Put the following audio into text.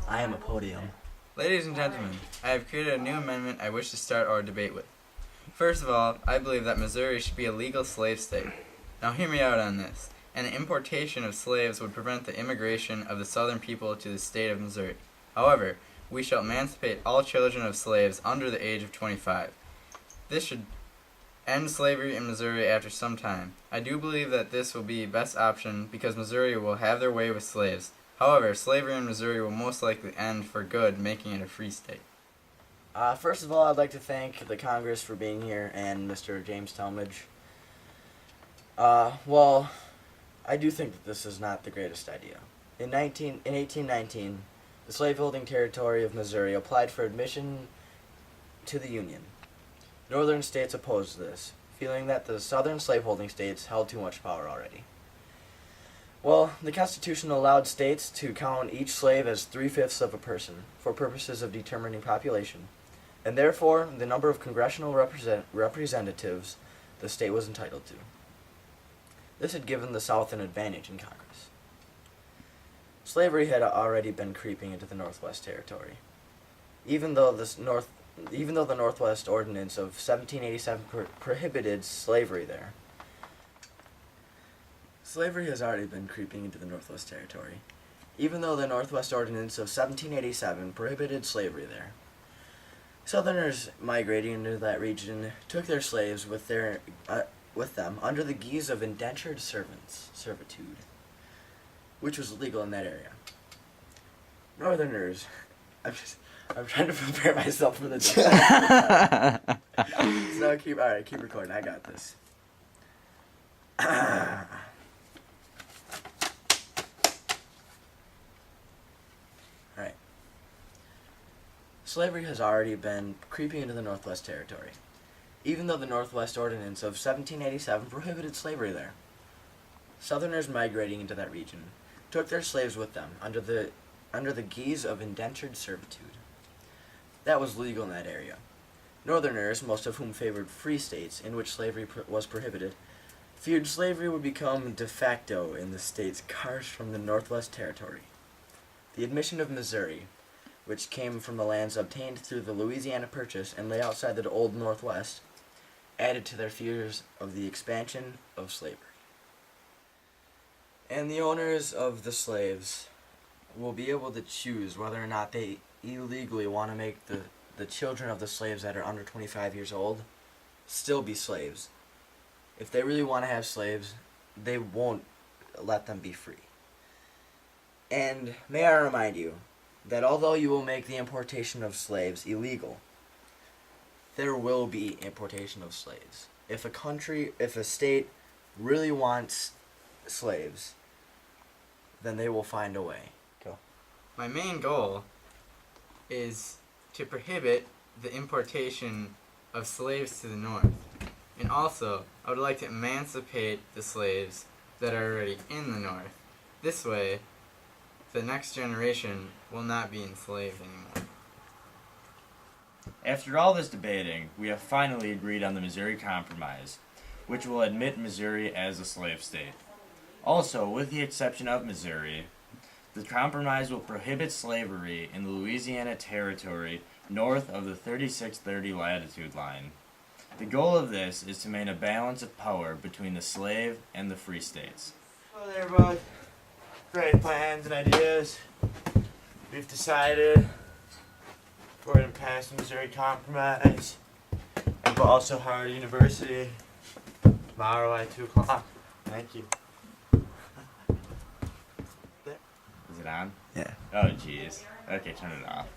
I am a podium. Ladies and gentlemen, I have created a new amendment I wish to start our debate with. First of all, I believe that Missouri should be a legal slave state. Now hear me out on this. An importation of slaves would prevent the immigration of the southern people to the state of Missouri. However, we shall emancipate all children of slaves under the age of 25. This should end slavery in Missouri after some time. I do believe that this will be the best option because Missouri will have their way with slaves. However, slavery in Missouri will most likely end for good, making it a free state. First of all, I'd like to thank the Congress for being here and Mr. James Talmadge. Well, I do think that this is not the greatest idea. In 1819, the slaveholding territory of Missouri applied for admission to the Union. Northern states opposed this, feeling that the southern slaveholding states held too much power already. Well, the Constitution allowed states to count each slave as 3/5 of a person for purposes of determining population, and therefore the number of congressional representatives the state was entitled to. This had given the South an advantage in Congress. Slavery had already been creeping into the Northwest Territory. Even though the Northwest Ordinance of 1787 prohibited slavery there. Slavery has already been creeping into the Northwest Territory, even though the Northwest Ordinance of 1787 prohibited slavery there. Southerners migrating into that region took their slaves with them under the guise of indentured servitude, which was legal in that area. Northerners, I'm trying to prepare myself for the debate. So keep recording. I got this. Alright. Slavery has already been creeping into the Northwest Territory, even though the Northwest Ordinance of 1787 prohibited slavery there. Southerners migrating into that region took their slaves with them under the guise of indentured servitude. That was legal in that area. Northerners, most of whom favored free states in which slavery was prohibited, feared slavery would become de facto in the states carved from the Northwest Territory. The admission of Missouri, which came from the lands obtained through the Louisiana Purchase and lay outside the Old Northwest, added to their fears of the expansion of slavery. And the owners of the slaves will be able to choose whether or not they illegally want to make the children of the slaves that are under 25 years old still be slaves. If they really want to have slaves, they won't let them be free. And may I remind you that although you will make the importation of slaves illegal, there will be importation of slaves. If a state really wants slaves, then they will find a way. Go. My main goal is to prohibit the importation of slaves to the north. And also, I would like to emancipate the slaves that are already in the north. This way, the next generation will not be enslaved anymore. After all this debating, we have finally agreed on the Missouri Compromise, which will admit Missouri as a slave state. Also, with the exception of Missouri, the compromise will prohibit slavery in the Louisiana Territory north of the 3630 latitude line. The goal of this is to maintain a balance of power between the slave and the free states. Well, they're both great plans and ideas. We've decided we're going to pass the Missouri Compromise at Balso Howard University tomorrow at 2 o'clock. Thank you. Is it on? Yeah. Oh, jeez. Okay, turn it off.